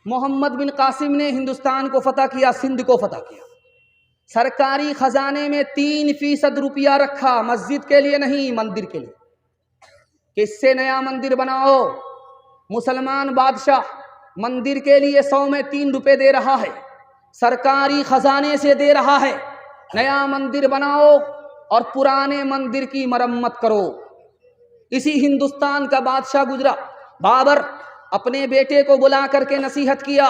मोहम्मद बिन कासिम ने हिंदुस्तान को फतह किया, सिंध को फतह किया। सरकारी खजाने में 3% रुपया रखा, मस्जिद के लिए नहीं, मंदिर के लिए। किससे नया मंदिर बनाओ? मुसलमान बादशाह मंदिर के लिए 100 में 3 रुपए दे रहा है, सरकारी खजाने से दे रहा है। नया मंदिर बनाओ और पुराने मंदिर की मरम्मत करो। इसी हिंदुस्तान का बादशाह गुजरा, बाबर, अपने बेटे को बुला करके नसीहत किया,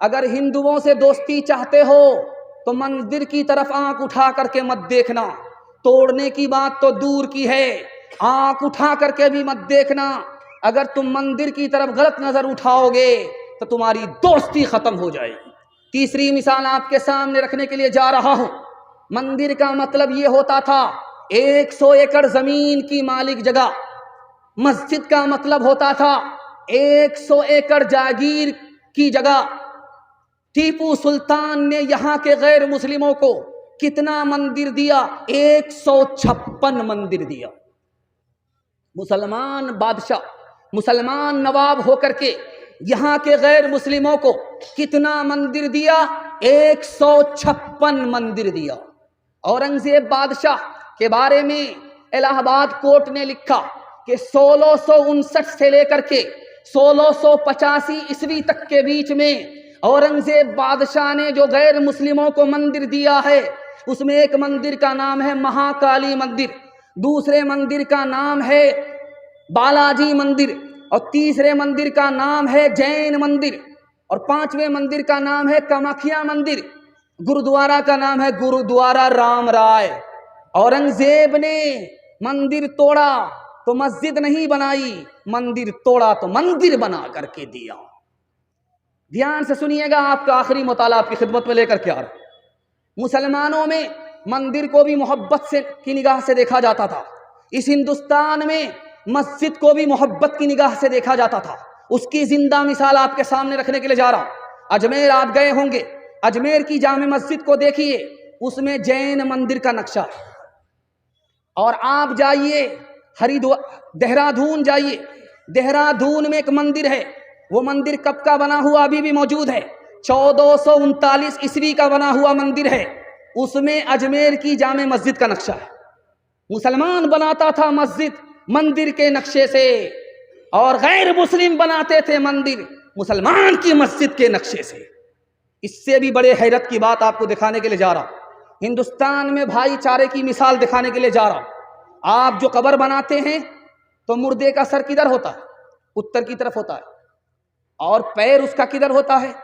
अगर हिंदुओं से दोस्ती चाहते हो तो मंदिर की तरफ आंख उठा करके मत देखना, तोड़ने की बात तो दूर की है, आंख उठा करके भी मत देखना। अगर तुम मंदिर की तरफ गलत नजर उठाओगे तो तुम्हारी दोस्ती खत्म हो जाएगी। तीसरी मिसाल आपके सामने रखने के लिए जा रहा हूं। मंदिर का मतलब यह होता था 100 एकड़ जमीन की मालिक जगह। मस्जिद का मतलब होता था 100 एकड़ जागीर की जगह। टीपू सुल्तान ने यहां के गैर मुस्लिमों को कितना मंदिर दिया? 156 मंदिर दिया। मुसलमान बादशाह, मुसलमान नवाब होकर के यहां के गैर मुस्लिमों को कितना मंदिर दिया? 156 मंदिर दिया। औरंगजेब बादशाह के बारे में इलाहाबाद कोर्ट ने लिखा कि 1659 से लेकर के 1685 ईस्वी तक के बीच में औरंगजेब बादशाह ने जो गैर मुस्लिमों को मंदिर दिया है, उसमें एक मंदिर का नाम है महाकाली मंदिर, दूसरे मंदिर का नाम है बालाजी मंदिर, और तीसरे मंदिर का नाम है जैन मंदिर, और पांचवें मंदिर का नाम है कामाख्या मंदिर। गुरुद्वारा का नाम है गुरुद्वारा राम राय। औरंगजेब ने मंदिर तोड़ा तो मस्जिद नहीं बनाई, मंदिर तोड़ा तो मंदिर बना करके दिया। ध्यान से सुनिएगा, आपका आखिरी मुताला आपकी खिदमत में लेकर के आ रहा हूं। मुसलमानों में मंदिर को भी मोहब्बत से की निगाह से देखा जाता था। इस हिंदुस्तान में मस्जिद को भी मोहब्बत की निगाह से देखा जाता था। उसकी जिंदा मिसाल आपके सामने रखने के लिए जा रहा हूं। अजमेर आप गए होंगे, अजमेर की जामे मस्जिद को देखिए, उसमें जैन मंदिर का नक्शा है। और आप जाइए हरिद्वार, देहरादून जाइए, देहरादून में एक मंदिर है, वो मंदिर कब का बना हुआ अभी भी मौजूद है, 1439 ईस्वी का बना हुआ मंदिर है। उसमें अजमेर की जामे मस्जिद का नक्शा है। मुसलमान बनाता था मस्जिद मंदिर के नक्शे से, और गैर मुस्लिम बनाते थे मंदिर मुसलमान की मस्जिद के नक्शे से। इससे भी बड़े हैरत की बात आपको दिखाने के लिए जा रहा हूं। हिंदुस्तान में भाईचारे की मिसाल दिखाने के लिए जा रहा हूं। आप जो कब्र बनाते हैं तो मुर्दे का सर किधर होता है? उत्तर की तरफ होता है, और पैर उसका किधर होता है?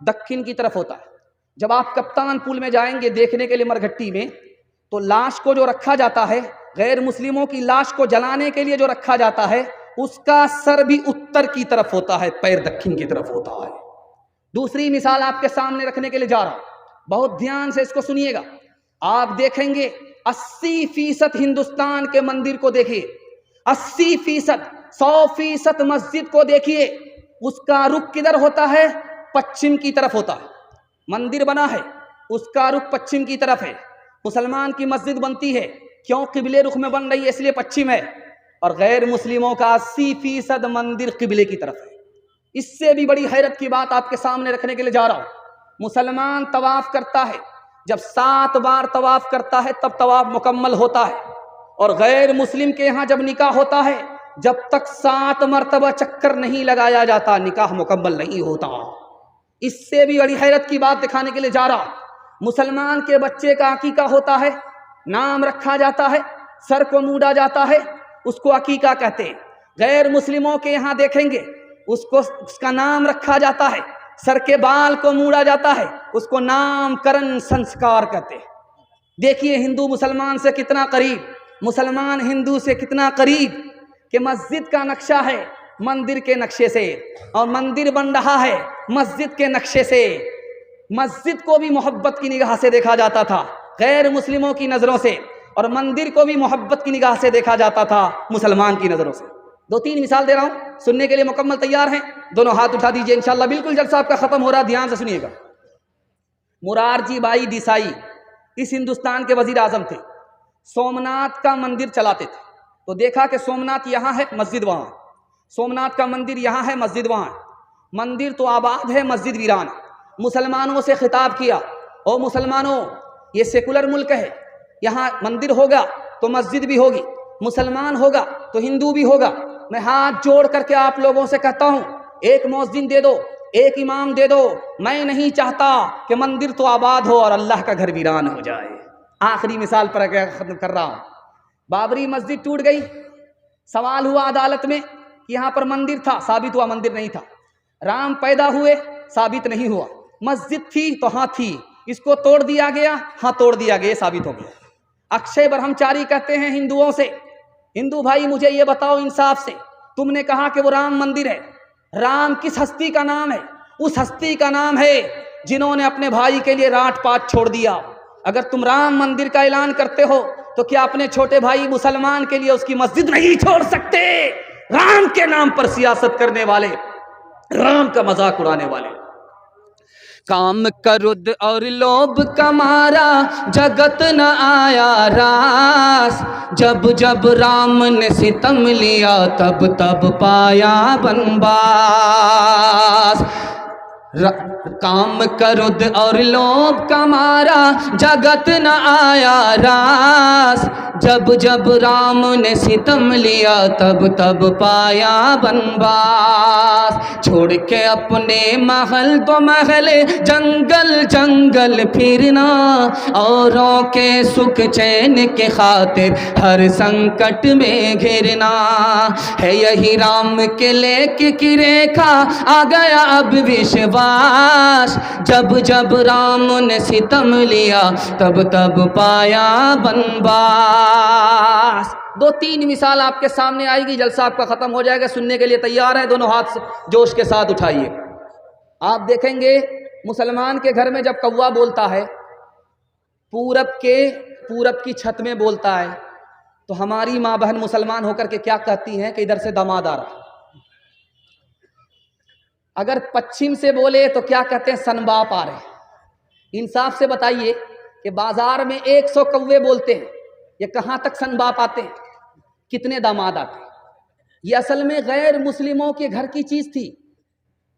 दक्षिण की तरफ होता है। जब आप कप्तान पुल में जाएंगे देखने के लिए मरघट्टी में, तो लाश को जो रखा जाता है, गैर मुस्लिमों की लाश को जलाने के लिए जो रखा जाता है, उसका सर भी उत्तर की तरफ होता है, पैर दक्षिण की तरफ होता है। दूसरी मिसाल आपके सामने रखने के लिए जा रहा हूं, बहुत ध्यान से इसको सुनिएगा। आप देखेंगे 80% हिंदुस्तान के मंदिर को देखिए, 80%, 100% मस्जिद को देखिए, उसका रुख किधर होता है? पश्चिम की तरफ होता है। मंदिर बना है, उसका रुख पश्चिम की तरफ है। मुसलमान की मस्जिद बनती है, क्यों? किबले रुख में बन रही है, इसलिए पश्चिम है। और गैर मुस्लिमों का 80% मंदिर किबले की तरफ है। इससे भी बड़ी हैरत की बात आपके सामने रखने के लिए जा रहा हूं। मुसलमान तवाफ करता है, जब 7 बार तवाफ करता है तब तवाफ मुकम्मल होता है। और गैर मुस्लिम के यहां जब निकाह होता है, जब तक 7 मरतबा चक्कर नहीं लगाया जाता, निकाह मुकम्मल नहीं होता। इससे भी बड़ी हैरत की बात दिखाने के लिए जा रहा हूं। मुसलमान के बच्चे का अकीका होता है, नाम रखा जाता है, सर को मूड़ा जाता है, उसको अकीका कहते हैं। गैर मुस्लिमों के यहां देखेंगे, उसका नाम रखा जाता है, सर के बाल को मूड़ा जाता है, उसको नामकरण संस्कार कहते हैं। देखिए हिंदू मुसलमान से कितना करीब, मुसलमान हिंदू से कितना करीब, कि मस्जिद का नक्शा है मंदिर के नक्शे से, और मंदिर बन रहा है मस्जिद के नक्शे से। मस्जिद को भी मोहब्बत की निगाह से देखा जाता था गैर मुस्लिमों की नज़रों से, और मंदिर को भी मोहब्बत की निगाह से देखा जाता था मुसलमान की नज़रों से। 2-3 मिसाल दे रहा हूं, सुनने के लिए मुकम्मल तैयार हैं? दोनों हाथ उठा दीजिए इंशाल्लाह। बिल्कुल जलसा आपका खत्म हो रहा, ध्यान से सुनिएगा। मुरारजी भाई देसाई इस हिंदुस्तान के वजीर आजम थे, सोमनाथ का मंदिर चलाते थे। तो देखा कि सोमनाथ यहाँ है, मस्जिद वहाँ, सोमनाथ का मंदिर यहाँ है, मस्जिद वहाँ है। मंदिर तो आबाद है, मस्जिद वीरान। मुसलमानों से खिताब किया, ओ मुसलमानों, ये सेकुलर मुल्क है, यहाँ मंदिर होगा तो मस्जिद भी होगी, मुसलमान होगा तो हिंदू भी होगा। मैं हाथ जोड़ करके आप लोगों से कहता हूँ, एक मौज़िन दे दो, एक इमाम दे दो। मैं नहीं चाहता कि मंदिर तो आबाद हो और अल्लाह का घर वीरान हो जाए। आखिरी मिसाल पर ख़त्म कर रहा हूँ। बाबरी मस्जिद टूट गई, सवाल हुआ अदालत में कि यहाँ पर मंदिर था, साबित हुआ मंदिर नहीं था। राम पैदा हुए, साबित नहीं हुआ। मस्जिद थी तो हाँ थी, इसको तोड़ दिया गया, हाँ तोड़ दिया गया, साबित हो गया। अक्षय ब्रह्मचारी कहते हैं हिंदुओं से, हिंदू भाई मुझे ये बताओ इंसाफ से, तुमने कहा कि वो राम मंदिर है, राम किस हस्ती का नाम है? उस हस्ती का नाम है जिन्होंने अपने भाई के लिए राट पाट छोड़ दिया। अगर तुम राम मंदिर का ऐलान करते हो तो क्या अपने छोटे भाई मुसलमान के लिए उसकी मस्जिद नहीं छोड़ सकते? राम के नाम पर सियासत करने वाले, राम का मजाक उड़ाने वाले। काम क्रोध और लोभ का मारा जगत न आया रास, जब जब राम ने सितम लिया तब तब पाया बनवास। काम क्रोध और लोभ का मारा जगत न आया रास, जब जब राम ने सितम लिया तब तब पाया बनवास। छोड़ के अपने महल तो महल जंगल जंगल फिरना, औरों के सुख चैन के खातिर हर संकट में घिरना। है यही राम के लेख की रेखा, आ गया अब विश्वास, जब जब राम ने सितम लिया तब तब पाया बनवास। दो तीन मिसाल आपके सामने आएगी, जलसा आपका खत्म हो जाएगा। सुनने के लिए तैयार है? दोनों हाथ जोश के साथ उठाइए। आप देखेंगे मुसलमान के घर में जब कौवा बोलता है, पूरब की छत में बोलता है, तो हमारी माँ बहन मुसलमान होकर के क्या कहती हैं कि इधर से दामाद आ रहा। अगर पश्चिम से बोले तो क्या कहते हैं? सनबाप आ रहे। इंसाफ से बताइए कि बाजार में 100 कौवे बोलते हैं, ये कहाँ तक सनबाप आते हैं? कितने दामाद आते हैं? ये असल में गैर मुस्लिमों के घर की चीज़ थी,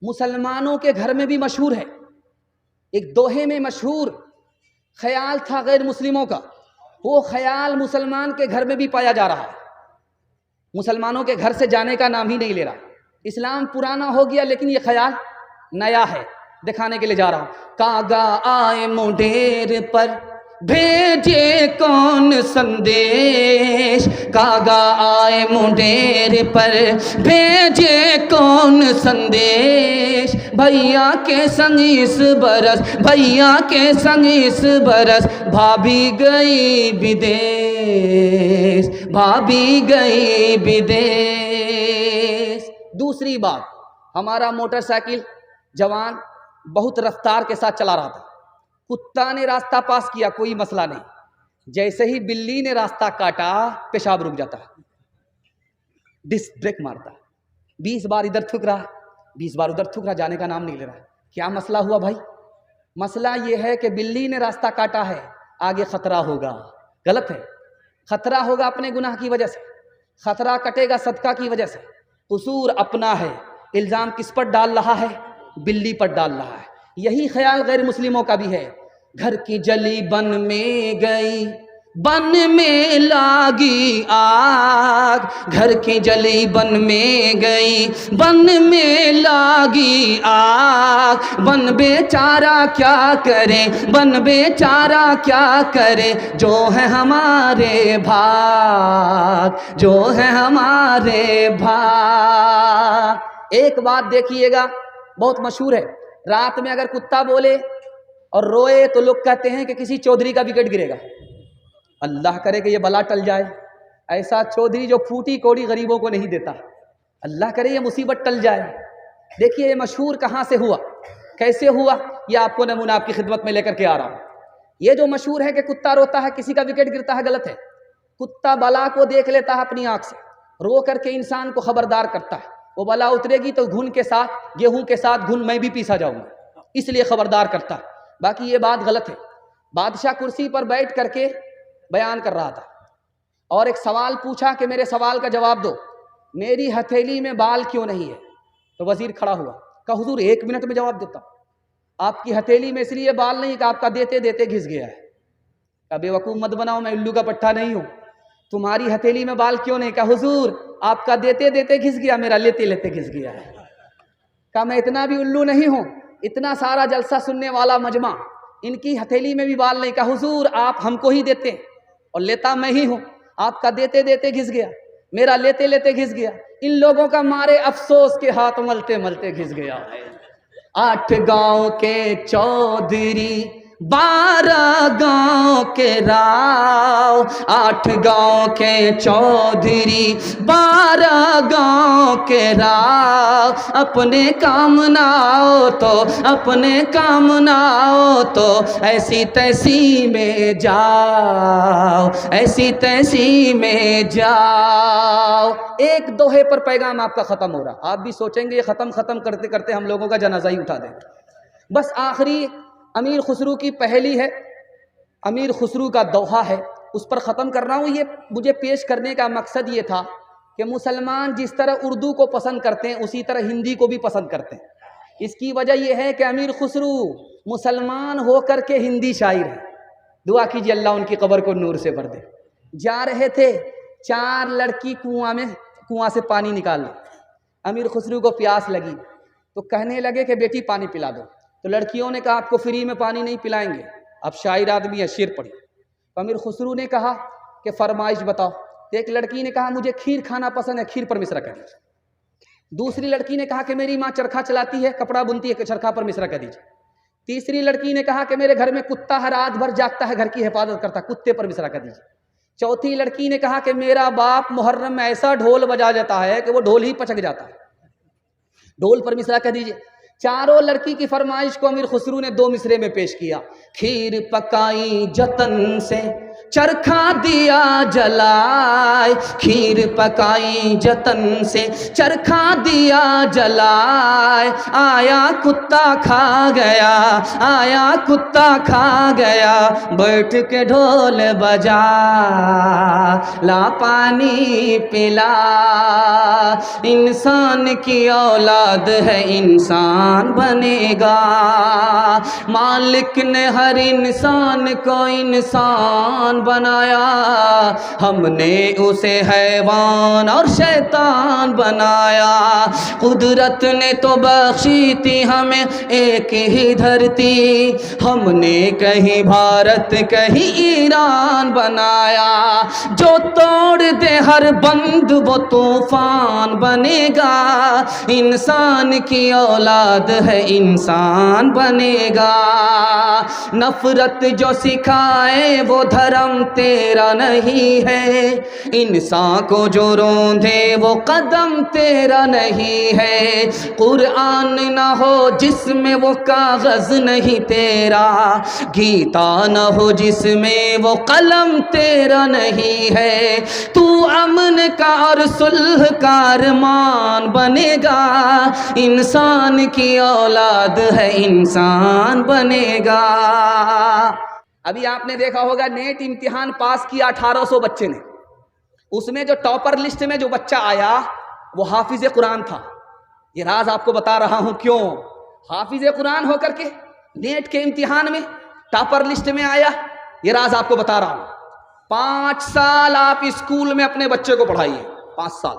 मुसलमानों के घर में भी मशहूर है। एक दोहे में मशहूर ख्याल था गैर मुस्लिमों का, वो ख्याल मुसलमान के घर में भी पाया जा रहा है। मुसलमानों के घर से जाने का नाम ही नहीं ले रहा। इस्लाम पुराना हो गया लेकिन ये ख्याल नया है, दिखाने के लिए जा रहा हूं। कागा आए मुंडेर पर भेजे कौन संदेश, कागा आए मुंडेर पर भेजे कौन संदेश। भैया के संग इस बरस, भैया के संग इस बरस भाभी गई विदेश, भाभी गई विदेश। दूसरी बात, हमारा मोटरसाइकिल जवान बहुत रफ्तार के साथ चला रहा था, कुत्ता ने रास्ता पास किया, कोई मसला नहीं, जैसे ही बिल्ली ने रास्ता काटा पेशाब रुक जाता, डिस्क ब्रेक मारता, 20 बार इधर थूक रहा, 20 बार उधर थूक रहा, जाने का नाम नहीं ले रहा। क्या मसला हुआ भाई? मसला यह है कि बिल्ली ने रास्ता काटा है, आगे खतरा होगा। गलत है, खतरा होगा अपने गुनाह की वजह से, खतरा कटेगा सदका की वजह से। कसूर अपना है, इल्ज़ाम किस पर डाल रहा है? बिल्ली पर डाल रहा है। यही ख्याल गैर मुस्लिमों का भी है। घर की जली बन में गई, बन में लागी आग, घर की जली बन में गई, बन में लागी आग। बन बेचारा क्या करे, बन बेचारा क्या करे, जो है हमारे भाग, जो है हमारे भाग। एक बात देखिएगा, बहुत मशहूर है, रात में अगर कुत्ता बोले और रोए तो लोग कहते हैं कि किसी चौधरी का विकेट गिरेगा। अल्लाह करे कि ये बला टल जाए, ऐसा चौधरी जो फूटी कौड़ी गरीबों को नहीं देता, अल्लाह करे ये मुसीबत टल जाए। देखिए ये मशहूर कहाँ से हुआ, कैसे हुआ, ये आपको नमूना आपकी खिदमत में लेकर के आ रहा हूँ। ये जो मशहूर है कि कुत्ता रोता है, किसी का विकेट गिरता है, गलत है। कुत्ता बला को देख लेता है अपनी आँख से, रो करके इंसान को खबरदार करता है, वो बला उतरेगी तो घुन के साथ, गेहूं के साथ घुन मैं भी पीसा जाऊंगा, इसलिए खबरदार करता है। बाकी ये बात गलत है। बादशाह कुर्सी पर बैठ करके बयान कर रहा था और एक सवाल पूछा कि मेरे सवाल का जवाब दो, मेरी हथेली में बाल क्यों नहीं है? तो वजीर खड़ा हुआ, कहा हुजूर 1 मिनट में जवाब देता हूँ। आपकी हथेली में इसलिए बाल नहीं कि आपका देते देते घिस गया है। कहा बेवकूफ़ मत बनाओ, मैं उल्लू का पट्टा नहीं हूँ। तुम्हारी हथेली में बाल क्यों नहीं? कहा हुजूर आपका देते देते घिस गया, मेरा लेते लेते घिस गया है। कहा मैं इतना भी उल्लू नहीं हूँ, इतना सारा जलसा सुनने वाला मजमा, इनकी हथेली में भी बाल नहीं। कहा हुजूर आप हमको ही देते हैं और लेता मैं ही हूँ, आपका देते देते घिस गया, मेरा लेते लेते घिस गया, इन लोगों का मारे अफसोस के हाथ मलते मलते घिस गया। 8 गांव के चौधरी 12 गांव के राव, 8 गांव के चौधरी 12 गांव के राव, अपने काम ना आओ तो अपने काम ना आओ तो ऐसी तैसी में जाओ, ऐसी तैसी में जाओ। एक दोहे पर पैगाम आपका ख़त्म हो रहा। आप भी सोचेंगे ये ख़त्म करते करते हम लोगों का जनाजा ही उठा देंगे। बस आखिरी अमीर खुसरू की पहली है, अमीर खुसरू का दोहा है, उस पर ख़त्म कर रहा हूँ। ये मुझे पेश करने का मकसद ये था कि मुसलमान जिस तरह उर्दू को पसंद करते हैं उसी तरह हिंदी को भी पसंद करते हैं। इसकी वजह यह है कि अमीर खुसरू मुसलमान होकर के हिंदी शायर है। दुआ कीजिए अल्लाह उनकी कब्र को नूर से भर दे। जा रहे थे, 4 लड़की कुआं से पानी निकाल ले। अमीर खुसरू को प्यास लगी तो कहने लगे कि बेटी पानी पिला दो। तो लड़कियों ने कहा आपको फ्री में पानी नहीं पिलाएंगे, अब शायर आदमी है, शेर पढ़ी। तो अमीर खुसरू ने कहा कि फरमाइश बताओ। तो एक लड़की ने कहा मुझे खीर खाना पसंद है, खीर पर मिश्रा कर दीजिए। दूसरी लड़की ने कहा कि मेरी माँ चरखा चलाती है, कपड़ा बुनती है, चरखा पर मिश्रा कर दीजिए। तीसरी लड़की ने कहा कि मेरे घर में कुत्ता है, रात भर जागता है, घर की हिफाजत करता, कुत्ते पर मिश्रा कर दीजिए। चौथी लड़की ने कहा कि मेरा बाप मुहर्रम में ऐसा ढोल बजा जाता है कि वो ढोल ही पचक जाता है, ढोल पर मिश्रा कर दीजिए। चारों लड़की की फरमाइश को अमीर खुसरू ने 2 मिसरे में पेश किया। खीर पकाई जतन से चरखा दिया जलाए, खीर पकाई जतन से चरखा दिया जलाए, आया कुत्ता खा गया, आया कुत्ता खा गया, बैठ के ढोल बजा ला पानी पिला। इंसान की औलाद है इंसान बनेगा, मालिक ने हर इंसान को इंसान बनाया, हमने उसे हैवान और शैतान बनाया। कुदरत ने तो बख्शी थी हमें एक ही धरती, हमने कहीं भारत कहीं ईरान बनाया। जो तोड़ दे हर बंद वो तूफान बनेगा, इंसान की औलाद है इंसान बनेगा। नफरत जो सिखाए वो धर्म तेरा नहीं है, इंसान को जो रोंदे वो कदम तेरा नहीं है। कुरान ना हो जिसमें वो कागज नहीं तेरा, गीता ना हो जिसमें वो कलम तेरा नहीं है। तू अमन का और सुलह का अरमान बनेगा, इंसान की औलाद है इंसान बनेगा। अभी आपने देखा होगा नेट इम्तिहान पास किया 1800 बच्चे ने, उसमें जो टॉपर लिस्ट में जो बच्चा आया वो हाफिज कुरान था। ये राज आपको बता रहा हूं क्यों। हाफिज कुरान होकर के नेट के इम्तिहान में टॉपर लिस्ट में आया, ये राज आपको बता रहा हूं। 5 साल आप स्कूल में अपने बच्चे को पढ़ाइए, 5 साल,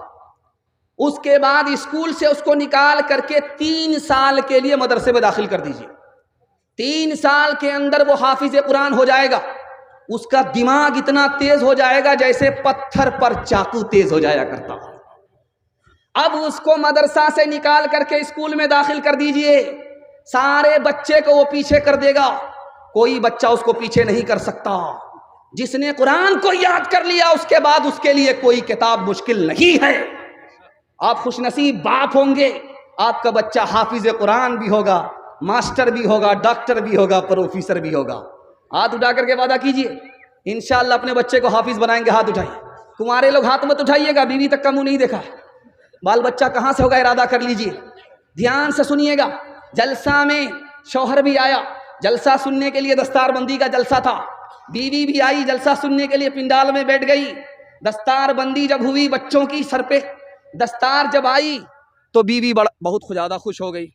उसके बाद स्कूल से उसको निकाल करके 3 साल के लिए मदरसे में दाखिल कर दीजिए। 3 साल के अंदर वो हाफिज कुरान हो जाएगा, उसका दिमाग इतना तेज हो जाएगा जैसे पत्थर पर चाकू तेज हो जाया करता। अब उसको मदरसा से निकाल करके स्कूल में दाखिल कर दीजिए, सारे बच्चे को वो पीछे कर देगा, कोई बच्चा उसको पीछे नहीं कर सकता। जिसने कुरान को याद कर लिया उसके बाद उसके लिए कोई किताब मुश्किल नहीं है। आप खुशनसीब बाप होंगे, आपका बच्चा हाफिज कुरान भी होगा, मास्टर भी होगा, डॉक्टर भी होगा, प्रोफेसर भी होगा। हाथ उठा करके वादा कीजिए इंशाअल्लाह अपने बच्चे को हाफिज बनाएंगे। हाथ उठाइए, कुंवारे लोग हाथ मत उठाइएगा, बीवी तक का मुंह नहीं देखा। बाल बच्चा कहाँ से होगा इरादा कर लीजिए, ध्यान से सुनिएगा। जलसा में शौहर भी आया, जलसा सुनने के लिए, दस्तारबंदी का जलसा था। बीवी भी आई जलसा सुनने के लिए, पिंडाल में बैठ गई। दस्तारबंदी जब हुई बच्चों की, सर पे दस्तार जब आई तो बीवी बहुत ज़्यादा खुश हो गई।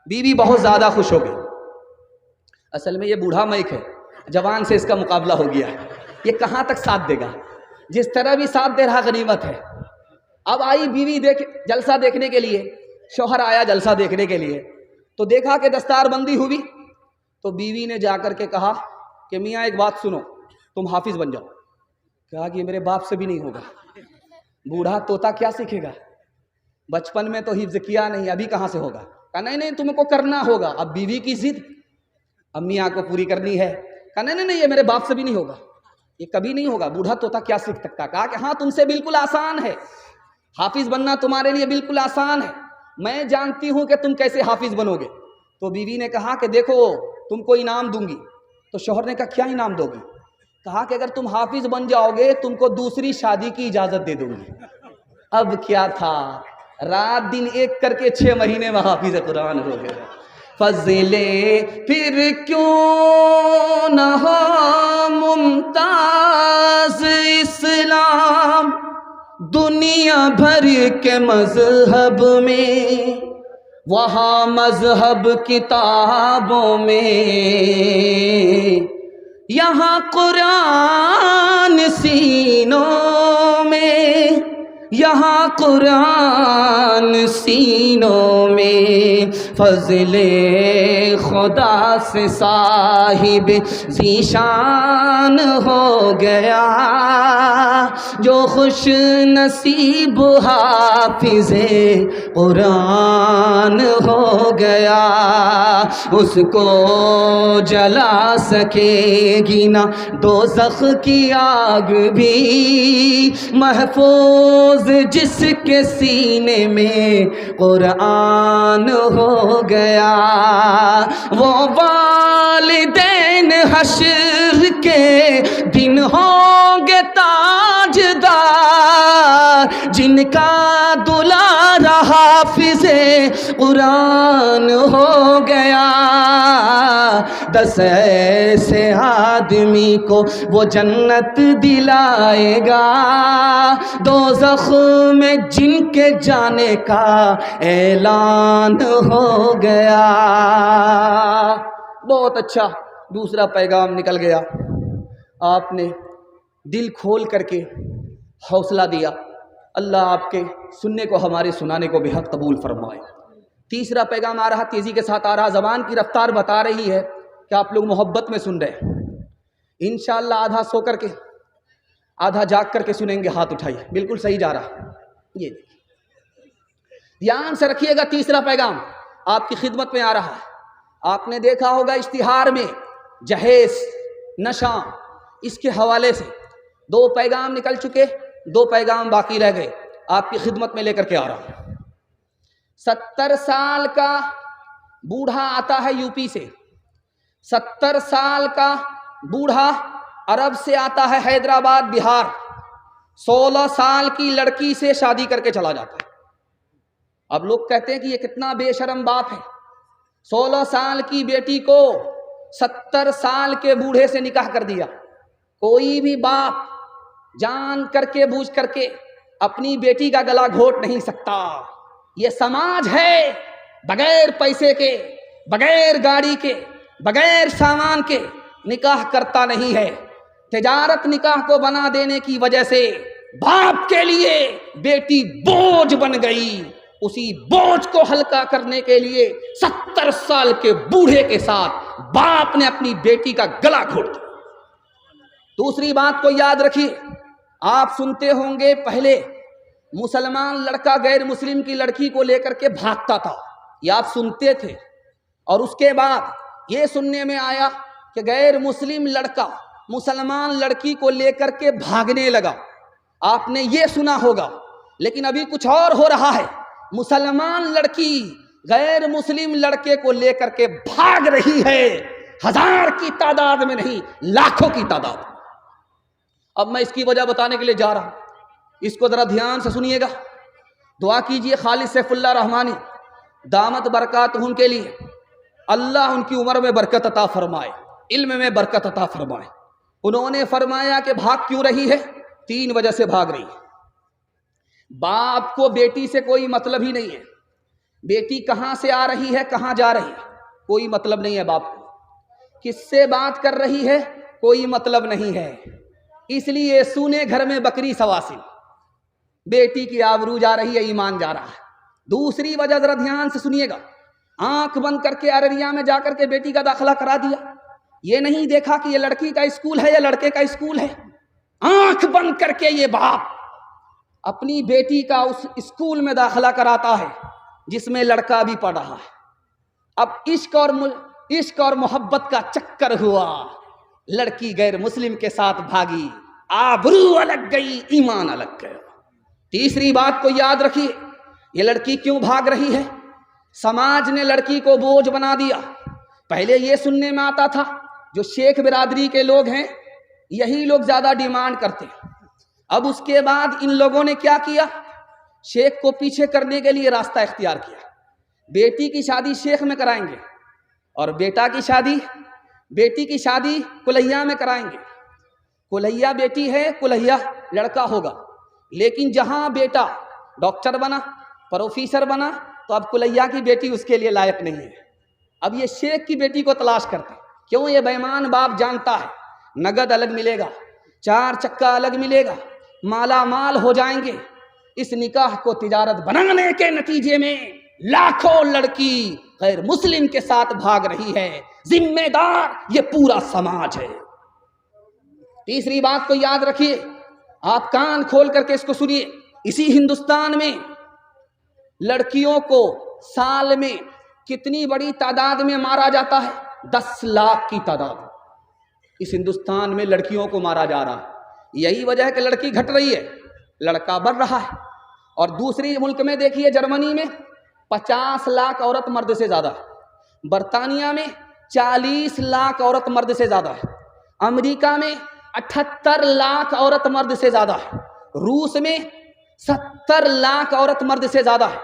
बीवी बहुत ज़्यादा खुश हो गई। असल में ये बूढ़ा मैक है, जवान से इसका मुकाबला हो गया। ये कहाँ तक साथ देगा? जिस तरह भी साथ दे रहा गनीमत है। अब आई बीवी जलसा देखने के लिए, शौहर आया जलसा देखने के लिए, तो देखा कि दस्तारबंदी हुई। तो बीवी ने जाकर के कहा कि मियाँ एक बात सुनो, तुम हाफिज बन जाओ। कहा कि मेरे बाप से भी नहीं होगा, बूढ़ा तोता क्या सीखेगा, बचपन में तो हिफ्ज किया नहीं, अभी कहाँ से होगा। कहा नहीं नहीं तुमको करना होगा। अब बीवी की जिद अब मियाँ को पूरी करनी है। कहा नहीं नहीं ये मेरे बाप से भी नहीं होगा, ये कभी नहीं होगा, बूढ़ा तोता क्या सीख सकता। कहा कि हाँ तुमसे बिल्कुल आसान है, हाफिज बनना तुम्हारे लिए बिल्कुल आसान है, मैं जानती हूँ कि तुम कैसे हाफिज बनोगे। तो बीवी ने कहा कि देखो तुमको इनाम दूंगी। तो शौहर ने कहा क्या इनाम दोगी? कहा कि अगर तुम हाफिज बन जाओगे तुमको दूसरी शादी की इजाजत दे दूंगी। अब क्या था, रात दिन एक करके 6 महीने में हाफिज कुरान हो गए। फज़ले फिर क्यों न हो मुमताज इस्लाम, दुनिया भर के मजहब में, वहाँ मजहब किताबों में, यहाँ कुरान सीनों में, यहाँ कुरान सीनों में। फज़ले खुदा से साहिब ज़ीशान हो गया, जो खुश नसीब हाफिज़े कुरान हो गया। उसको जला सकेगी ना दोज़ख की आग भी, महफूज जिसके सीने में कुरान हो गया। वो वालिदैन हश्र के दिन होंगे ताजदार, जिनका दुलारा हाफिज़े कुरान हो गया। 10 ऐसे आदमी को वो जन्नत दिलाएगा, दोज़ख में जिनके जाने का ऐलान हो गया। बहुत अच्छा दूसरा पैगाम निकल गया, आपने दिल खोल करके हौसला दिया। अल्लाह आपके सुनने को हमारे सुनाने को बेहद कबूल फरमाए। तीसरा पैगाम आ रहा, तेज़ी के साथ आ रहा, ज़बान की रफ्तार बता रही है कि आप लोग मोहब्बत में सुन रहे हैं। इंशाअल्लाह आधा सो करके आधा जाग करके सुनेंगे, हाथ उठाइए। बिल्कुल सही जा रहा, ये ध्यान से रखिएगा। तीसरा पैगाम आपकी खिदमत में आ रहा है। आपने देखा होगा इश्तिहार में जहेज, नशा, इसके हवाले से 2 पैगाम निकल चुके, 2 पैगाम बाकी रह गए, आपकी खिदमत में लेकर के आ रहा हूं। 70 साल का बूढ़ा आता है यूपी से, 70 साल का बूढ़ा अरब से आता है, हैदराबाद बिहार, 16 साल की लड़की से शादी करके चला जाता है। अब लोग कहते हैं कि ये कितना बेशरम बाप है, 16 साल की बेटी को 70 साल के बूढ़े से निकाह कर दिया। कोई भी बाप जान करके बूझ करके अपनी बेटी का गला घोट नहीं सकता। ये समाज है, बगैर पैसे के, बगैर गाड़ी के, बगैर सामान के निकाह करता नहीं है। तिजारत निकाह को बना देने की वजह से बाप के लिए बेटी बोझ बन गई। उसी बोझ को हल्का करने के लिए 70 साल के बूढ़े के साथ बाप ने अपनी बेटी का गला घोट दिया। दूसरी बात को याद रखिए, आप सुनते होंगे पहले मुसलमान लड़का गैर मुस्लिम की लड़की को लेकर के भागता था, ये आप सुनते थे। और उसके बाद ये सुनने में आया कि गैर मुस्लिम लड़का मुसलमान लड़की को लेकर के भागने लगा, आपने ये सुना होगा। लेकिन अभी कुछ और हो रहा है, मुसलमान लड़की गैर मुस्लिम लड़के को लेकर के भाग रही है, 1000 की तादाद में नहीं, लाखों की तादाद। अब मैं इसकी वजह बताने के लिए जा रहा हूं, इसको जरा ध्यान से सुनिएगा। दुआ कीजिए खालिद सैफुल्लाह रहमानी दामत बरकातहुम के लिए, अल्लाह उनकी उम्र में बरकत अता फरमाए, इल्म में बरकत अता फरमाए। उन्होंने फरमाया कि भाग क्यों रही है? 3 वजह से भाग रही है। बाप को बेटी से कोई मतलब ही नहीं है, बेटी कहाँ से आ रही है, कहाँ जा रही है, कोई मतलब नहीं है बाप को। किससे बात कर रही है, कोई मतलब नहीं है। इसलिए सुने घर में बकरी सवासिल, बेटी की आबरू जा रही है, ईमान जा रहा है। दूसरी वजह जरा ध्यान से सुनिएगा, आंख बंद करके अररिया में जाकर के बेटी का दाखिला करा दिया। ये नहीं देखा कि ये लड़की का स्कूल है या लड़के का स्कूल है। आंख बंद करके ये बाप अपनी बेटी का उस स्कूल में दाखिला कराता है जिसमें लड़का भी पढ़ रहा है। अब इश्क और मोहब्बत का चक्कर हुआ, लड़की गैर मुस्लिम के साथ भागी, आबरू अलग गई, ईमान अलग गया। तीसरी बात को याद रखिए, ये लड़की क्यों भाग रही है? समाज ने लड़की को बोझ बना दिया। पहले ये सुनने में आता था जो शेख बिरादरी के लोग हैं यही लोग ज्यादा डिमांड करते हैं। अब उसके बाद इन लोगों ने क्या किया, शेख को पीछे करने के लिए रास्ता इख्तियार किया। बेटी की शादी शेख में कराएंगे और बेटी की शादी कुलैया में कराएंगे। कुलैया बेटी है, कुलैया लड़का होगा। लेकिन जहां बेटा डॉक्टर बना, प्रोफेसर बना, तो अब कुलैया की बेटी उसके लिए लायक नहीं है। अब ये शेख की बेटी को तलाश करते। क्यों? ये बेईमान बाप जानता है नगद अलग मिलेगा, 4 चक्का अलग मिलेगा, माला माल हो जाएंगे। इस निकाह को तिजारत बनाने के नतीजे में लाखों लड़की गैर मुस्लिम के साथ भाग रही है। जिम्मेदार ये पूरा समाज है। तीसरी बात को याद रखिए, आप कान खोल करके इसको सुनिए। इसी हिंदुस्तान में लड़कियों को साल में कितनी बड़ी तादाद में मारा जाता है? 10 लाख की तादाद इस हिंदुस्तान में लड़कियों को मारा जा रहा है। यही वजह है कि लड़की घट रही है, लड़का बढ़ रहा है। और दूसरी मुल्क में देखिए, जर्मनी में 50 लाख औरत मर्द से ज़्यादा है, बरतानिया में 40 लाख औरत मर्द से ज़्यादा है, अमेरिका में 78 लाख औरत मर्द से ज़्यादा है, रूस में 70 लाख औरत मर्द से ज़्यादा है,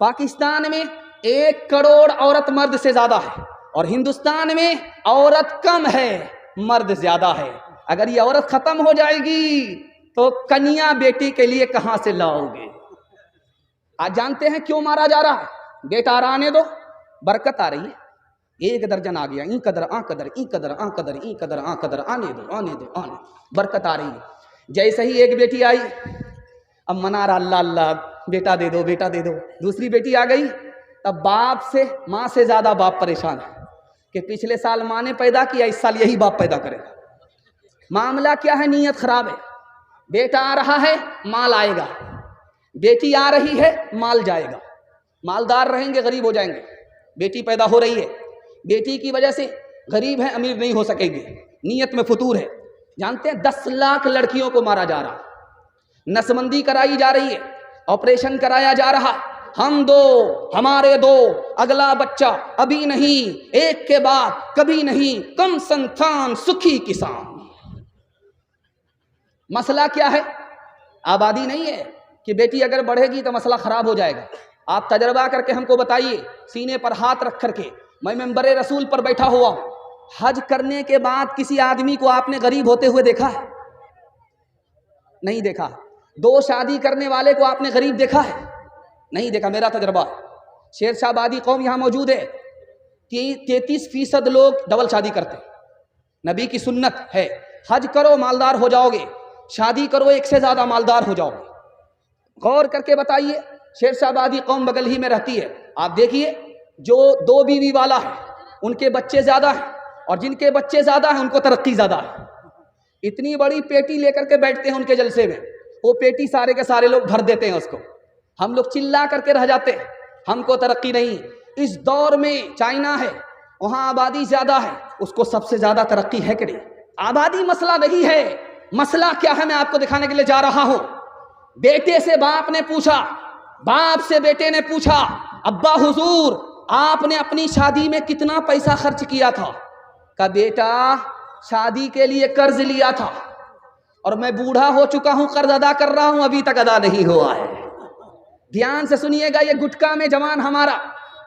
पाकिस्तान में 1 करोड़ औरत मर्द से ज़्यादा है, और हिंदुस्तान में औरत कम है, मर्द ज़्यादा है। अगर ये औरत ख़त्म हो जाएगी तो कन्या बेटी के लिए कहाँ से लाओगे? आज जानते हैं क्यों मारा जा रहा है? बेटा आने दो, बरकत आ रही है, 1 दर्जन आ गया, ई कदर आ कदर, ई कदर आ कदर, ई कदर आ कदर, आने दो, बरकत आ रही है। जैसे ही एक बेटी आई, अब मना रहा, अल्लाह अल्लाह, बेटा दे दो, बेटा दे दो। दूसरी बेटी आ गई, तब बाप से, माँ से ज्यादा बाप परेशान है कि पिछले साल माँ ने पैदा किया, इस साल यही बाप पैदा करेगा। मामला क्या है? नीयत खराब है। बेटा आ रहा है, माल आएगा, बेटी आ रही है, माल जाएगा। मालदार रहेंगे, गरीब हो जाएंगे। बेटी पैदा हो रही है, बेटी की वजह से गरीब है, अमीर नहीं हो सकेंगे, नीयत में फतूर है। जानते हैं 10 लाख लड़कियों को मारा जा रहा, नसबंदी कराई जा रही है, ऑपरेशन कराया जा रहा। हम दो, हमारे दो, अगला बच्चा अभी नहीं, एक के बाद कभी नहीं, कम संतान सुखी किसान। मसला क्या है? आबादी नहीं है कि बेटी अगर बढ़ेगी तो मसला खराब हो जाएगा। आप तजर्बा करके हमको बताइए, सीने पर हाथ रख करके। मैं मेंबरे रसूल पर बैठा हुआ हूं, हज करने के बाद किसी आदमी को आपने गरीब होते हुए देखा है? नहीं देखा। 2 शादी करने वाले को आपने गरीब देखा है? नहीं देखा। मेरा तजर्बा, शेरशाहबादी कौम यहाँ मौजूद है, 33% लोग डबल शादी करते। नबी की सुन्नत है, हज करो मालदार हो जाओगे, शादी करो 1 से ज़्यादा मालदार हो जाओगे। गौर करके बताइए, शेरशाहबादी कौम बगल ही में रहती है। आप देखिए, जो 2 बीवी वाला है उनके बच्चे ज़्यादा हैं, और जिनके बच्चे ज़्यादा हैं उनको तरक्की ज़्यादा है। इतनी बड़ी पेटी लेकर के बैठते हैं उनके जलसे में, वो पेटी सारे के सारे लोग भर देते हैं उसको। हम लोग चिल्ला करके रह जाते हैं, हमको तरक्की नहीं। इस दौर में चाइना है, वहाँ आबादी ज़्यादा है, उसको सबसे ज़्यादा तरक्की है कि नहीं? आबादी मसला नहीं है। मसला क्या है, मैं आपको दिखाने के लिए जा रहा हूँ। बेटे से बाप ने पूछा, बाप से बेटे ने पूछा, अब्बा हुजूर आपने अपनी शादी में कितना पैसा खर्च किया था? का बेटा शादी के लिए कर्ज लिया था और मैं बूढ़ा हो चुका हूं, कर्ज अदा कर रहा हूं, अभी तक अदा नहीं हुआ है। ध्यान से सुनिएगा, ये गुटखा में जवान हमारा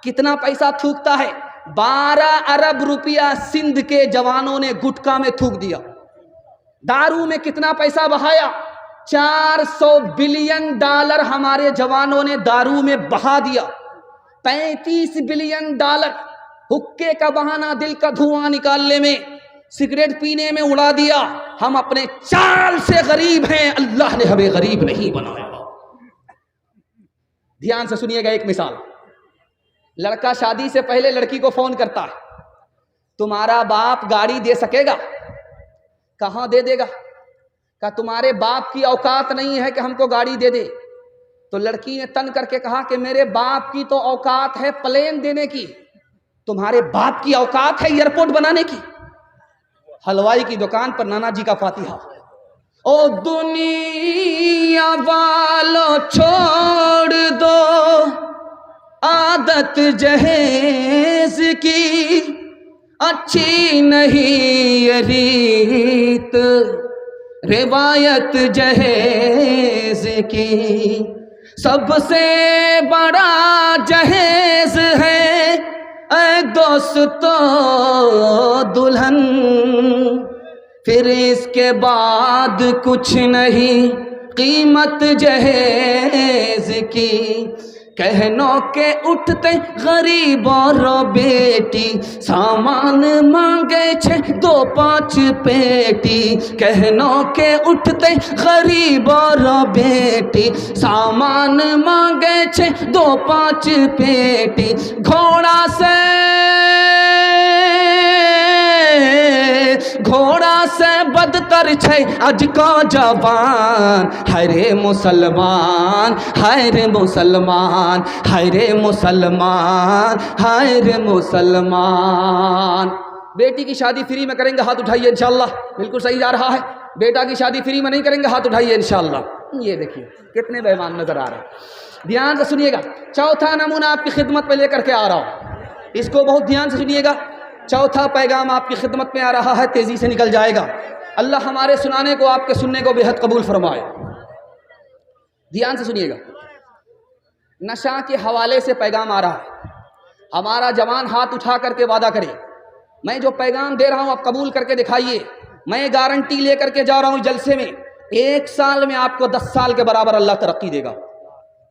कितना पैसा थूकता है। 12 अरब रुपया सिंध के जवानों ने गुटखा में थूक दिया। दारू में कितना पैसा बहाया? 400 बिलियन डॉलर हमारे जवानों ने दारू में बहा दिया। $35 बिलियन हुक्के का बहाना दिल का धुआं निकालने में, सिगरेट पीने में उड़ा दिया। हम अपने चाल से गरीब हैं, अल्लाह ने हमें गरीब नहीं बनाया। ध्यान से सुनिएगा एक मिसाल। लड़का शादी से पहले लड़की को फोन करता है, तुम्हारा बाप गाड़ी दे सकेगा? कहां दे देगा? कहा तुम्हारे बाप की औकात नहीं है कि हमको गाड़ी दे दे। तो लड़की ने तन करके कहा कि मेरे बाप की तो औकात है प्लेन देने की, तुम्हारे बाप की औकात है एयरपोर्ट बनाने की। हलवाई की दुकान पर नाना जी का फातिहा। ओ दुनिया वालों छोड़ दो आदत जहेज की, अच्छी नहीं ये रीत रिवायत जहेज की। सबसे बड़ा जहेज है ऐ दोस्तों दुल्हन, फिर इसके बाद कुछ नहीं कीमत जहेज की। कहनों के उठते गरीब और बेटी, सामान मांगे 6-2-5 पेटी। कहनों के उठते गरीब और बेटी, सामान मांगे 6-2-5 पेटी। घोड़ा से बदतर छै आज का जवान, हरे मुसलमान हरे मुसलमान हरे मुसलमान हरे मुसलमान। बेटी की शादी फ्री में करेंगे, हाथ उठाइए इंशाल्लाह। बिल्कुल सही जा रहा है। बेटा की शादी फ्री में नहीं करेंगे, हाथ उठाइए इंशाल्लाह। ये देखिए कितने बेईमान नजर आ रहे हैं। ध्यान से सुनिएगा। चौथा नमूना आपकी खिदमत में लेकर के आ रहा हूं, इसको बहुत ध्यान से सुनिएगा। चौथा पैगाम आपकी खिदमत में आ रहा है, तेजी से निकल जाएगा। अल्लाह हमारे सुनाने को आपके सुनने को बेहद कबूल फरमाए। ध्यान से सुनिएगा। नशा के हवाले से पैगाम आ रहा है। हमारा जवान हाथ उठा करके वादा करे, मैं जो पैगाम दे रहा हूं आप कबूल करके दिखाइए। मैं गारंटी लेकर के जा रहा हूं जलसे में, 1 साल में आपको 10 साल के बराबर अल्लाह तरक्की देगा।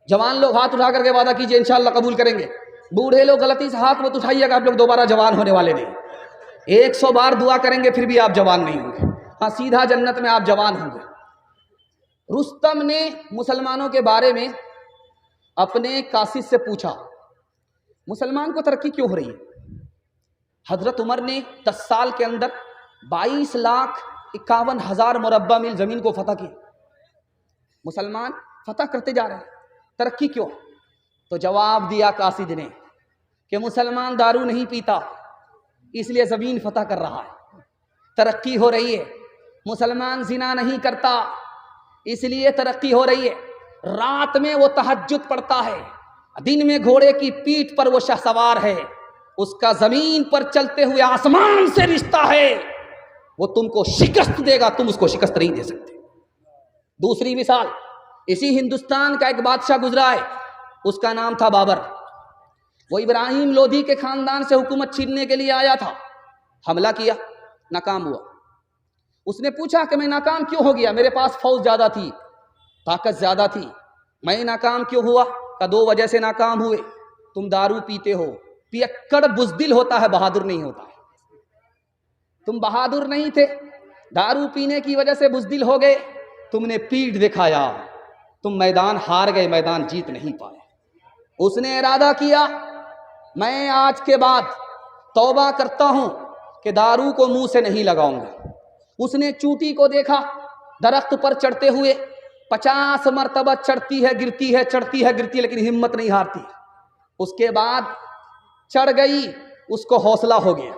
जवान लोग हाथ उठा करके वादा कीजिए इंशाअल्लाह कबूल करेंगे। बूढ़े लोग गलती से हाथ मत उठाइएगा, आप लोग दोबारा जवान होने वाले नहीं। 100 बार दुआ करेंगे फिर भी आप जवान नहीं होंगे। हाँ, सीधा जन्नत में आप जवान होंगे। रुस्तम ने मुसलमानों के बारे में अपने कासिद से पूछा, मुसलमान को तरक्की क्यों हो रही है? हजरत उमर ने 10 साल के अंदर 22,51,000 मुरब्बा मील जमीन को फतह किया। मुसलमान फतह करते जा रहे हैं, तरक्की क्यों? तो जवाब दिया कासिद ने कि मुसलमान दारू नहीं पीता इसलिए ज़मीन फतह कर रहा है, तरक्की हो रही है। मुसलमान जिना नहीं करता इसलिए तरक्की हो रही है। रात में वो तहज्जुद पढ़ता है, दिन में घोड़े की पीठ पर वो शहसवार है। उसका ज़मीन पर चलते हुए आसमान से रिश्ता है, वो तुमको शिकस्त देगा, तुम उसको शिकस्त नहीं दे सकते। दूसरी मिसाल, इसी हिंदुस्तान का एक बादशाह गुजरा है, उसका नाम था बाबर। वो इब्राहिम लोधी के खानदान से हुकूमत छीनने के लिए आया था, हमला किया, नाकाम हुआ। उसने पूछा कि मैं नाकाम क्यों हो गया? मेरे पास फौज ज़्यादा थी, ताकत ज़्यादा थी, मैं नाकाम क्यों हुआ? का 2 वजह से नाकाम हुए। तुम दारू पीते हो, पियक्कड़ बुज़दिल होता है, बहादुर नहीं होता है। तुम बहादुर नहीं थे, दारू पीने की वजह से बुज़दिल हो गए, तुमने पीठ दिखाया, तुम मैदान हार गए, मैदान जीत नहीं पाए। उसने इरादा किया, मैं आज के बाद तौबा करता हूं कि दारू को मुंह से नहीं लगाऊंगा। उसने चूटी को देखा, दरख्त पर चढ़ते हुए 50 मरतबा चढ़ती है गिरती है, चढ़ती है गिरती है, लेकिन हिम्मत नहीं हारती। उसके बाद चढ़ गई, उसको हौसला हो गया।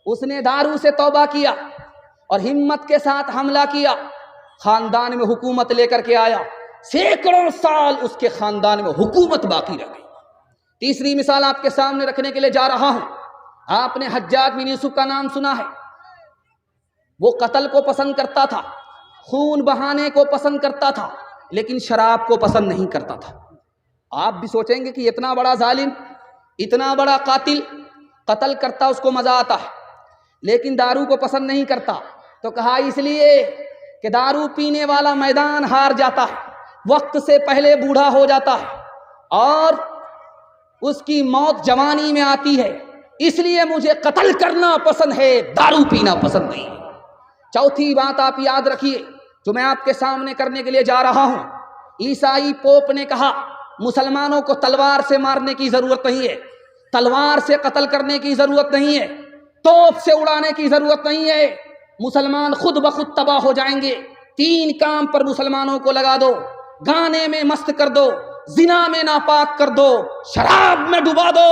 उसने दारू से तौबा किया और हिम्मत के साथ हमला किया, खानदान में हुकूमत लेकर के आया। सैकड़ों साल उसके खानदान में हुकूमत बाकी रह गई। तीसरी मिसाल आपके सामने रखने के लिए जा रहा हूं। आपने हज्जाज बिन यूसुफ का नाम सुना है। वो कत्ल को पसंद करता था, खून बहाने को पसंद करता था, लेकिन शराब को पसंद नहीं करता था। आप भी सोचेंगे कि इतना बड़ा जालिम, इतना बड़ा कातिल, कत्ल करता उसको मजा आता है, लेकिन दारू को पसंद नहीं करता। तो कहा इसलिए कि दारू पीने वाला मैदान हार जाता है, वक्त से पहले बूढ़ा हो जाता है और उसकी मौत जवानी में आती है, इसलिए मुझे कत्ल करना पसंद है, दारू पीना पसंद नहीं है। चौथी बात आप याद रखिए जो मैं आपके सामने करने के लिए जा रहा हूं। ईसाई पोप ने कहा मुसलमानों को तलवार से मारने की जरूरत नहीं है, तलवार से कत्ल करने की जरूरत नहीं है, तोप से उड़ाने की जरूरत नहीं है, मुसलमान खुद ब खुद तबाह हो जाएंगे। 3 काम पर मुसलमानों को लगा दो, गाने में मस्त कर दो, जिना में नापाक कर दो, शराब में डुबा दो,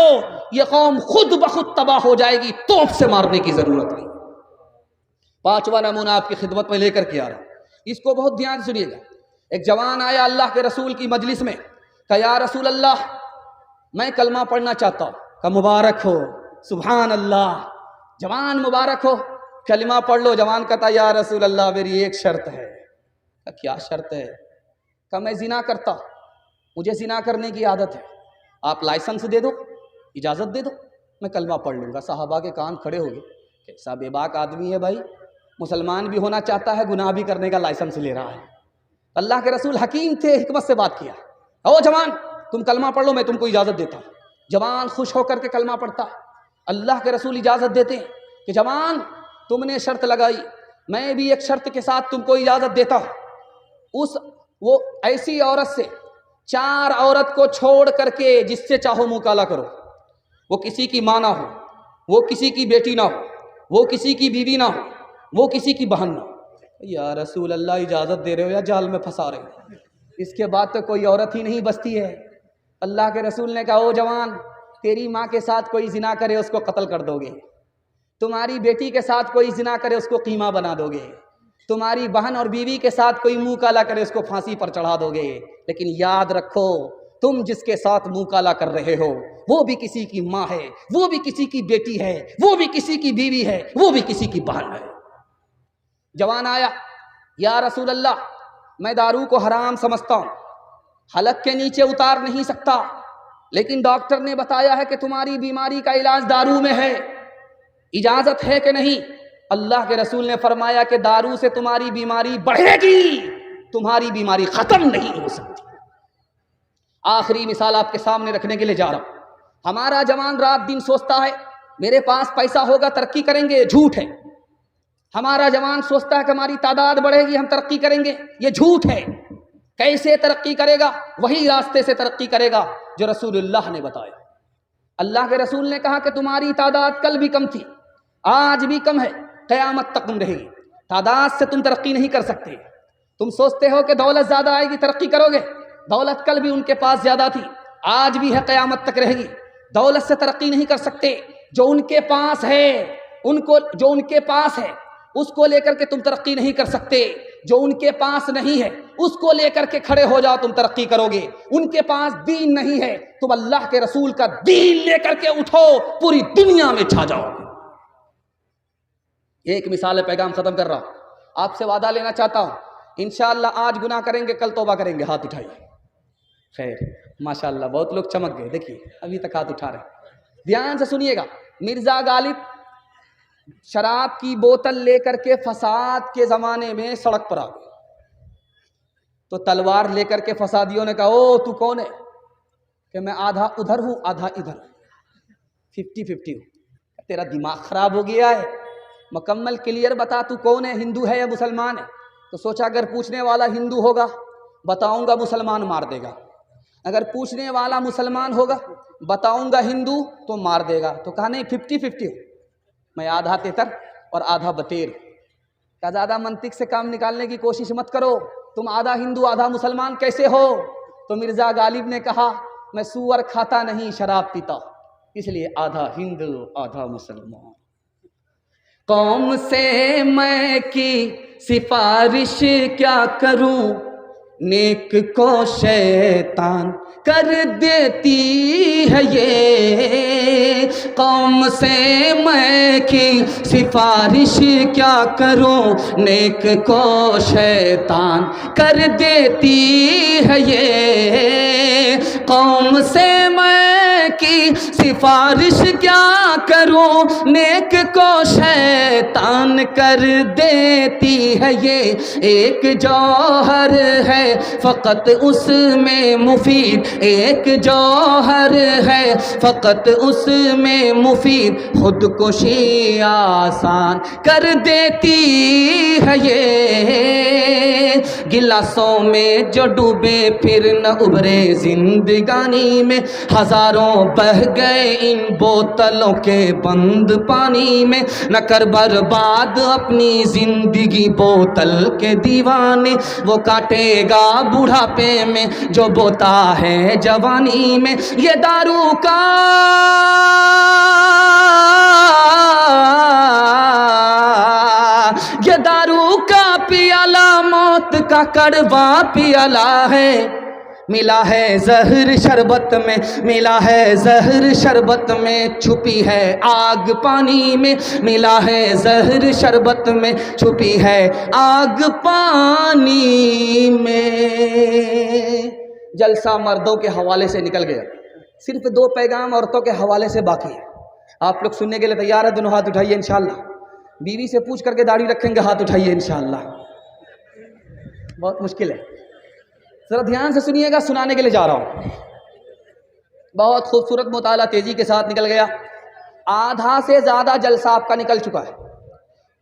ये कौम खुद ब खुद तबाह हो जाएगी, तोप से मारने की जरूरत नहीं। 5वां नमूना आपकी खिदमत में लेकर के आ रहा हूं, इसको बहुत ध्यान से सुनिएगा। एक जवान आया अल्लाह के रसूल की मजलिस में, कहा या रसूल अल्लाह मैं कलमा पढ़ना चाहता हूँ। कहा मुबारक हो, सुभान अल्लाह, जवान मुबारक हो, कलमा पढ़ लो। जवान कहता या रसूल अल्लाह मेरी एक शर्त है। कहा क्या शर्त है? कहा मैं जिना करता, मुझे जिना करने की आदत है, आप लाइसेंस दे दो, इजाज़त दे दो, मैं कलमा पढ़ लूँगा। साहबा के कान खड़े हो गए, कैसा बेबाक आदमी है भाई, मुसलमान भी होना चाहता है, गुनाह भी करने का लाइसेंस ले रहा है। अल्लाह के रसूल हकीम थे, हिकमत से बात किया, ओ जवान तुम कलमा पढ़ लो, मैं तुमको इजाज़त देता हूँ। जवान खुश होकर के कलमा पढ़ता है। अल्लाह के रसूल इजाज़त देते हैं कि जवान तुमने शर्त लगाई, मैं भी एक शर्त के साथ तुमको इजाज़त देता हूँ। वो ऐसी औरत से 4 औरत को छोड़ करके जिससे चाहो मुकाला करो, वो किसी की माँ ना हो, वो किसी की बेटी ना हो, वो किसी की बीवी ना हो, वो किसी की बहन ना हो। या रसूल अल्लाह इजाज़त दे रहे हो या जाल में फंसा रहे हो? इसके बाद तो कोई औरत ही नहीं बचती है। अल्लाह के रसूल ने कहा ओ जवान तेरी माँ के साथ कोई जिना करे उसको कत्ल कर दोगे, तुम्हारी बेटी के साथ कोई जिना करे उसको कीमा बना दोगे, तुम्हारी बहन और बीवी के साथ कोई मुँह काला करे उसको फांसी पर चढ़ा दोगे। लेकिन याद रखो तुम जिसके साथ मुँह काला कर रहे हो वो भी किसी की माँ है, वो भी किसी की बेटी है, वो भी किसी की बीवी है, वो भी किसी की बहन है। जवान आया या रसूल अल्लाह मैं दारू को हराम समझता हूँ, हलक के नीचे उतार नहीं सकता, लेकिन डॉक्टर ने बताया है कि तुम्हारी बीमारी का इलाज दारू में है, इजाज़त है कि नहीं? अल्लाह के रसूल ने फरमाया कि दारू से तुम्हारी बीमारी बढ़ेगी, तुम्हारी बीमारी ख़त्म नहीं हो सकती। आखिरी मिसाल आपके सामने रखने के लिए जा रहा हूँ। हमारा जवान रात दिन सोचता है मेरे पास पैसा होगा तरक्की करेंगे, झूठ है। हमारा जवान सोचता है कि हमारी तादाद बढ़ेगी हम तरक्की करेंगे, ये झूठ है। कैसे तरक्की करेगा? वही रास्ते से तरक्की करेगा जो रसूलुल्लाह ने बताया। अल्लाह के रसूल ने कहा कि तुम्हारी तादाद कल भी कम थी, आज भी कम है, क़यामत तक कम रहेगी। तादाद से तुम तरक्की नहीं कर सकते। तुम सोचते हो कि दौलत ज़्यादा आएगी तरक्की करोगे, दौलत कल भी उनके पास ज़्यादा थी, आज भी है, क़यामत तक रहेगी। दौलत से तरक्की नहीं कर सकते। जो उनके पास है जो उनके पास है उसको लेकर के तुम तरक्की नहीं कर सकते। जो उनके पास नहीं है उसको लेकर के खड़े हो जाओ, तुम तरक्की करोगे। उनके पास दीन नहीं है, तुम अल्लाह के रसूल का दीन लेकर के उठो, पूरी दुनिया में छा जाओगे। एक मिसाल है, पैगाम खत्म कर रहा हूं। आपसे वादा लेना चाहता हूं, इंशाअल्लाह आज गुनाह करेंगे कल तौबा करेंगे। हाथ उठाइए। खैर माशाअल्लाह बहुत लोग चमक गए, देखिए अभी तक हाथ उठा रहे। ध्यान से सुनिएगा। मिर्जा गालिब शराब की बोतल लेकर के फसाद के जमाने में सड़क पर आ गए, तो तलवार लेकर के फसादियों ने कहा ओ तू कौन है? कि मैं आधा उधर हूं आधा इधर, 50-50 हूं। तेरा दिमाग खराब हो गया है, मुकम्मल क्लियर बता तू कौन है, हिंदू है या मुसलमान है? तो सोचा अगर पूछने वाला हिंदू होगा बताऊंगा मुसलमान मार देगा, अगर पूछने वाला मुसलमान होगा बताऊंगा हिंदू तो मार देगा। तो कहा नहीं 50-50 हूं, मैं आधा तेतर और आधा बटेर। क्या ज़्यादा मंतिक से काम निकालने की कोशिश मत करो, तुम आधा हिंदू आधा मुसलमान कैसे हो? तो मिर्जा गालिब ने कहा मैं सूअर खाता नहीं शराब पीता, इसलिए आधा हिंदू आधा मुसलमान। कौम से मैं की सिफारिश क्या करूं, नेक को शैतान कर देती है ये। कौम से मैं की सिफारिश क्या करूं, नेक को शैतान कर देती है ये। कौम से मैं की सिफारिश क्या करूं, नेक को शैतान कर देती है। ये एक जौहर है फ़कत उसमें मुफीद, एक जौहर है फ़कत उसमें मुफीद, खुदकुशी आसान कर देती है ये। गिलासों में जो डूबे फिर न उभरे जिंदगानी में, हजारों बह गए इन बोतलों के बंद पानी में। न कर बर्बाद अपनी जिंदगी बोतल के दीवाने, वो काटेगा बुढ़ापे में जो बोता है जवानी में। ये दारू का पियाला मौत का कड़वा पियाला है। मिला है जहर शरबत में, मिला है जहर शरबत में, छुपी है आग पानी में। मिला है जहर शरबत में, छुपी है आग पानी में। जलसा मर्दों के हवाले से निकल गया, सिर्फ 2 पैगाम औरतों के हवाले से बाकी है। आप लोग सुनने के लिए तैयार है? दोनों हाथ उठाइए इंशाअल्लाह। बीवी से पूछ करके दाढ़ी रखेंगे, हाथ उठाइए इंशाअल्लाह। बहुत मुश्किल है, जरा ध्यान से सुनिएगा, सुनाने के लिए जा रहा हूं। बहुत खूबसूरत मुताला तेजी के साथ निकल गया। आधा से ज्यादा जलसा आपका निकल चुका है,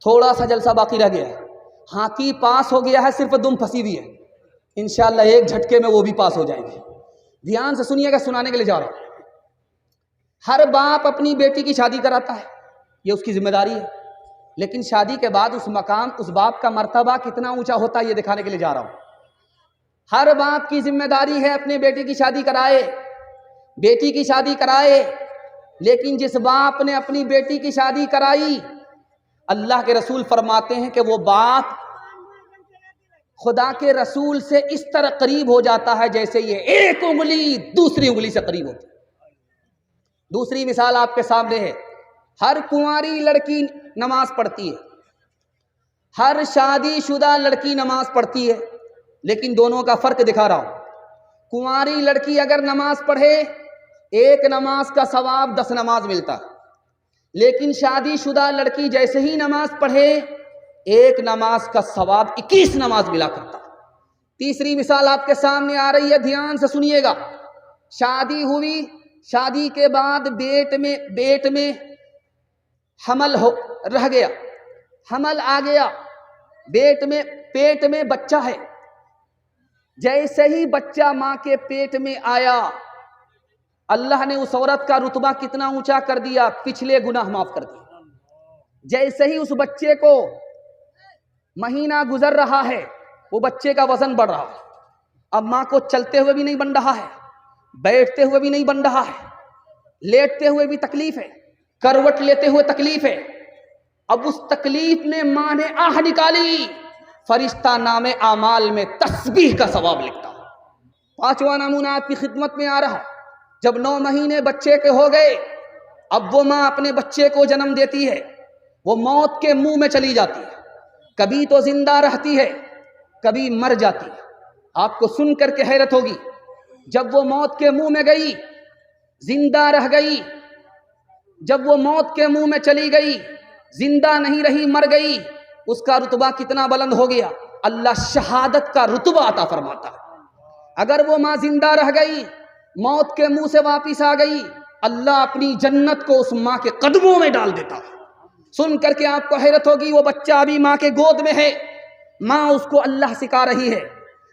थोड़ा सा जलसा बाकी रह गया है। हाथी पास हो गया है, सिर्फ दुम फंसी हुई है। इंशाअल्लाह एक झटके में वो भी पास हो जाएंगे। ध्यान से सुनिएगा, सुनाने के लिए जा रहा हूं। हर बाप अपनी बेटी की शादी कराता है, ये उसकी जिम्मेदारी है। लेकिन शादी के बाद उस मकाम, उस बाप का मर्तबा कितना ऊंचा होता है, ये दिखाने के लिए जा रहा हूं। हर बाप की जिम्मेदारी है अपने बेटे की शादी कराए, बेटी की शादी कराए। लेकिन जिस बाप ने अपनी बेटी की शादी कराई, अल्लाह के रसूल फरमाते हैं कि वो बाप खुदा के रसूल से इस तरह करीब हो जाता है जैसे ये एक उंगली दूसरी उंगली से करीब होती है। दूसरी मिसाल आपके सामने है। हर कुंवारी लड़की नमाज पढ़ती है, हर शादीशुदा लड़की नमाज पढ़ती है, लेकिन दोनों का फर्क दिखा रहा हूं। कुंवारी लड़की अगर नमाज पढ़े, एक नमाज का सवाब 10 नमाज मिलता है। लेकिन शादीशुदा लड़की जैसे ही नमाज पढ़े, एक नमाज का सवाब 21 नमाज मिला करता। तीसरी मिसाल आपके सामने आ रही है, ध्यान से सुनिएगा। शादी हुई, शादी के बाद पेट में हमल रह गया, हमल आ गया, पेट में बच्चा है। जैसे ही बच्चा मां के पेट में आया, अल्लाह ने उस औरत का रुतबा कितना ऊंचा कर दिया, पिछले गुनाह माफ कर दिए। जैसे ही उस बच्चे को महीना गुजर रहा है, वो बच्चे का वजन बढ़ रहा है। अब मां को चलते हुए भी नहीं बन रहा है, बैठते हुए भी नहीं बन रहा है, लेटते हुए भी तकलीफ है, करवट लेते हुए तकलीफ है। अब उस तकलीफ में मां ने आह निकाली, फरिश्ता नामे आमाल में तस्बीह का सवाब लिखता। 5वां नमूना आपकी खिदमत में आ रहा है। जब 9 महीने बच्चे के हो गए, अब वो मां अपने बच्चे को जन्म देती है। वो मौत के मुंह में चली जाती है, कभी तो जिंदा रहती है, कभी मर जाती है। आपको सुन करके हैरत होगी, जब वो मौत के मुंह में गई, जिंदा रह गई, जब वो मौत के मुंह में चली गई, जिंदा नहीं रही, मर गई, उसका रुतबा कितना बुलंद हो गया। अल्लाह शहादत का रुतबा अता फरमाता है। अगर वो मां जिंदा रह गई, मौत के मुंह से वापिस आ गई, अल्लाह अपनी जन्नत को उस मां के कदमों में डाल देता है। सुन करके आपको हैरत होगी, वो बच्चा अभी मां के गोद में है, मां उसको अल्लाह सिखा रही है,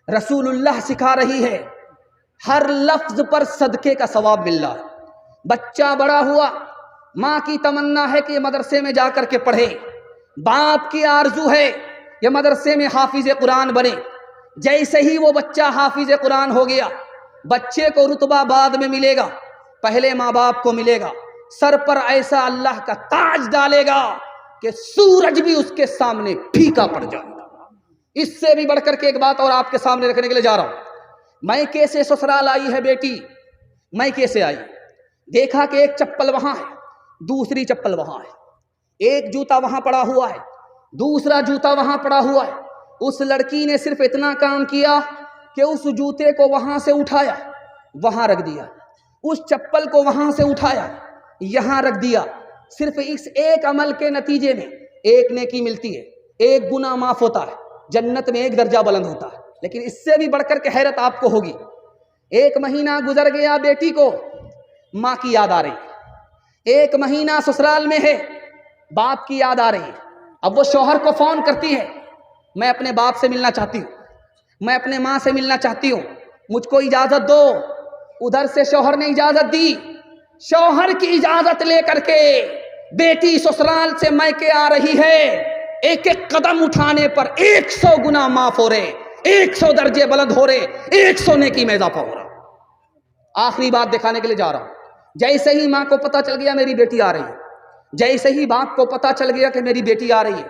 रसूलुल्लाह सिखा रही है, हर लफ्ज पर सदके का सवाब मिल रहा है। बच्चा बड़ा हुआ, मां की तमन्ना है कि मदरसे में जाकर के पढ़े, बाप की आरजू है ये मदरसे में हाफिज कुरान बने। जैसे ही वो बच्चा हाफिज कुरान हो गया, बच्चे को रुतबा बाद में मिलेगा, पहले माँ बाप को मिलेगा। सर पर ऐसा अल्लाह का ताज डालेगा कि सूरज भी उसके सामने फीका पड़ जाएगा। इससे भी बढ़कर के एक बात और आपके सामने रखने के लिए जा रहा हूं। मैं कैसे ससुराल आई है बेटी, मैं कैसे आई, देखा कि एक चप्पल वहां है, दूसरी चप्पल वहां है, एक जूता वहां पड़ा हुआ है, दूसरा जूता वहां पड़ा हुआ है। उस लड़की ने सिर्फ इतना काम किया कि उस जूते को वहां से उठाया, वहां रख दिया, उस चप्पल को वहां से उठाया, यहां रख दिया। सिर्फ इस एक अमल के नतीजे में एक नेकी मिलती है, एक गुनाह माफ होता है, जन्नत में एक दर्जा बुलंद होता है। लेकिन इससे भी बढ़कर के हैरत आपको होगी, 1 महीना गुजर गया, बेटी को माँ की याद आ रही, 1 महीना ससुराल में है, बाप की याद आ रही है। अब वो शौहर को फोन करती है, मैं अपने बाप से मिलना चाहती हूँ, मैं अपने माँ से मिलना चाहती हूँ, मुझको इजाजत दो। उधर से शौहर ने इजाजत दी। शौहर की इजाजत लेकर के बेटी ससुराल से मैके आ रही है। एक एक कदम उठाने पर 100 गुना माफ हो रहे, 100 दर्जे बुलंद हो रहे, 100 नेकी में इजाफा हो रहा। आखिरी बात दिखाने के लिए जा रहा हूं। जैसे ही माँ को पता चल गया मेरी बेटी आ रही है, जैसे ही बाप को पता चल गया कि मेरी बेटी आ रही है,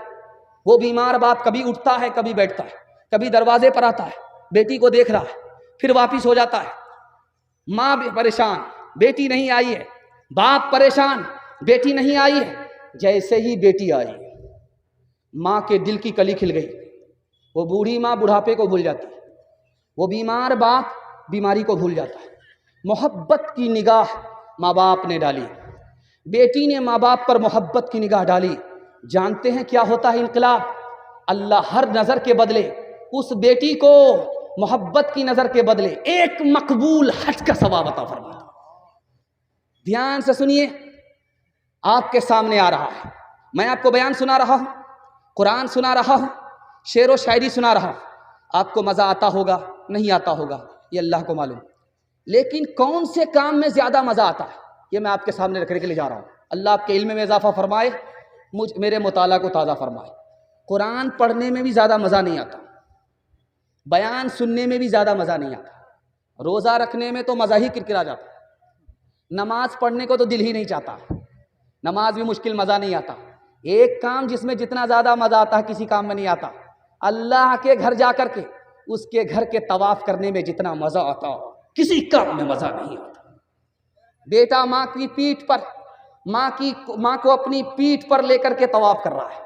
वो बीमार बाप कभी उठता है, कभी बैठता है, कभी दरवाजे पर आता है, बेटी को देख रहा है, फिर वापिस हो जाता है। माँ भी परेशान, बेटी नहीं आई है, बाप परेशान, बेटी नहीं आई है। जैसे ही बेटी आई, माँ के दिल की कली खिल गई। वो बूढ़ी माँ बुढ़ापे को भूल जाती है, वो बीमार बाप बीमारी को भूल जाता है। मोहब्बत की निगाह माँ बाप ने डाली, बेटी ने माँ बाप पर मोहब्बत की निगाह डाली। जानते हैं क्या होता है इनकलाब? अल्लाह हर नज़र के बदले उस बेटी को मोहब्बत की नज़र के बदले एक मकबूल हज का सवाब अता फरमाता। ध्यान से सुनिए, आपके सामने आ रहा है, मैं आपको बयान सुना रहा हूँ, कुरान सुना रहा हूँ, शेर व शायरी सुना रहा हूँ। आपको मज़ा आता होगा, नहीं आता होगा, ये अल्लाह को मालूम। लेकिन कौन से काम में ज़्यादा मज़ा आता है, ये मैं आपके सामने रखने के लिए जा रहा हूँ। अल्लाह आपके इल्म में इजाफा फरमाए, मेरे मुताला को ताज़ा फरमाए। कुरान पढ़ने में भी ज़्यादा मज़ा नहीं आता, बयान सुनने में भी ज़्यादा मज़ा नहीं आता, रोज़ा रखने में तो मज़ा ही किरकिरा जाता, नमाज पढ़ने को तो दिल ही नहीं चाहता, नमाज भी मुश्किल, मज़ा नहीं आता। एक काम जिसमें जितना ज़्यादा मज़ा आता है किसी काम में नहीं आता, अल्लाह के घर जा कर के उसके घर के तवाफ़ करने में जितना मज़ा आता किसी काम में मज़ा नहीं आता। बेटा माँ की पीठ पर, माँ को अपनी पीठ पर लेकर के तवाफ़ कर रहा है।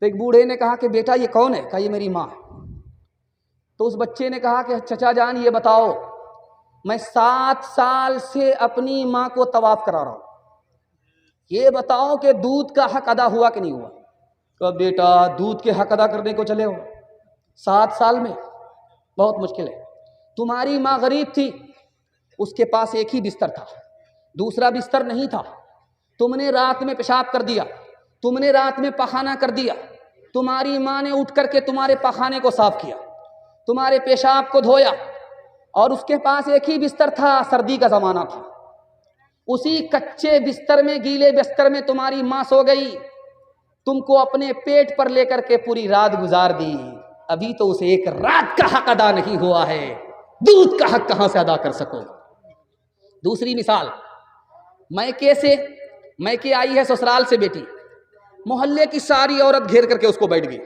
तो एक बूढ़े ने कहा कि बेटा ये कौन है? कहा ये मेरी माँ। तो उस बच्चे ने कहा कि चचा जान ये बताओ, मैं 7 साल से अपनी माँ को तवाफ़ करा रहा हूँ, ये बताओ कि दूध का हक अदा हुआ कि नहीं हुआ? कहा बेटा दूध के हक अदा करने को चले हो 7 साल में, बहुत मुश्किल है। तुम्हारी माँ गरीब थी, उसके पास एक ही बिस्तर था, दूसरा बिस्तर नहीं था। तुमने रात में पेशाब कर दिया, तुमने रात में पखाना कर दिया, तुम्हारी माँ ने उठ करके तुम्हारे पखाने को साफ किया, तुम्हारे पेशाब को धोया, और उसके पास एक ही बिस्तर था, सर्दी का ज़माना था। उसी कच्चे बिस्तर में, गीले बिस्तर में तुम्हारी माँ सो गई, तुमको अपने पेट पर लेकर के पूरी रात गुजार दी। अभी तो उसे एक रात का हक अदा नहीं हुआ है, दूध का हक कहाँ से अदा कर सको? दूसरी मिसाल, मैके आई है ससुराल से बेटी, मोहल्ले की सारी औरत घेर करके उसको बैठ गई।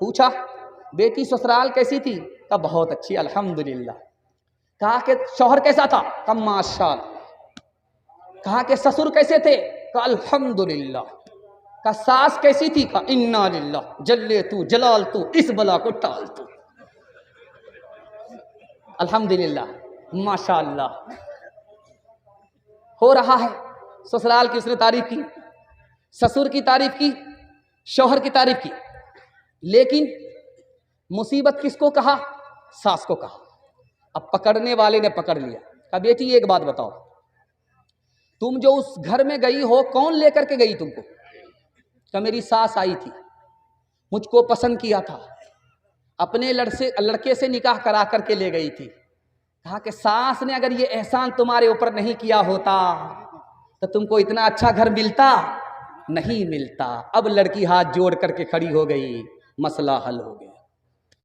पूछा बेटी ससुराल कैसी थी? कहा बहुत अच्छी अल्हम्दुलिल्लाह। कहा कि शौहर कैसा था? कहा माशाअल्लाह। कहा कि ससुर कैसे थे? कहा अल्हम्दुलिल्लाह। कहा सास कैसी थी? कहा इन्ना लिल्लाह, जल्ले तू जलाल तू, इस बला को टाल तू। अल्हम्दुलिल्लाह, माशाअल्लाह। हो रहा है, ससुराल की उसने तारीफ की, ससुर की तारीफ की, शौहर की तारीफ की, लेकिन मुसीबत किसको कहा? सास को कहा। अब पकड़ने वाले ने पकड़ लिया। कहा बेटी एक बात बताओ, तुम जो उस घर में गई हो कौन लेकर के गई तुमको? कहा मेरी सास आई थी, मुझको पसंद किया था, अपने लड़के से निकाह करा करके ले गई थी। कहा कि सास ने अगर ये एहसान तुम्हारे ऊपर नहीं किया होता तो तुमको इतना अच्छा घर मिलता? नहीं मिलता। अब लड़की हाथ जोड़ करके खड़ी हो गई, मसला हल हो गया।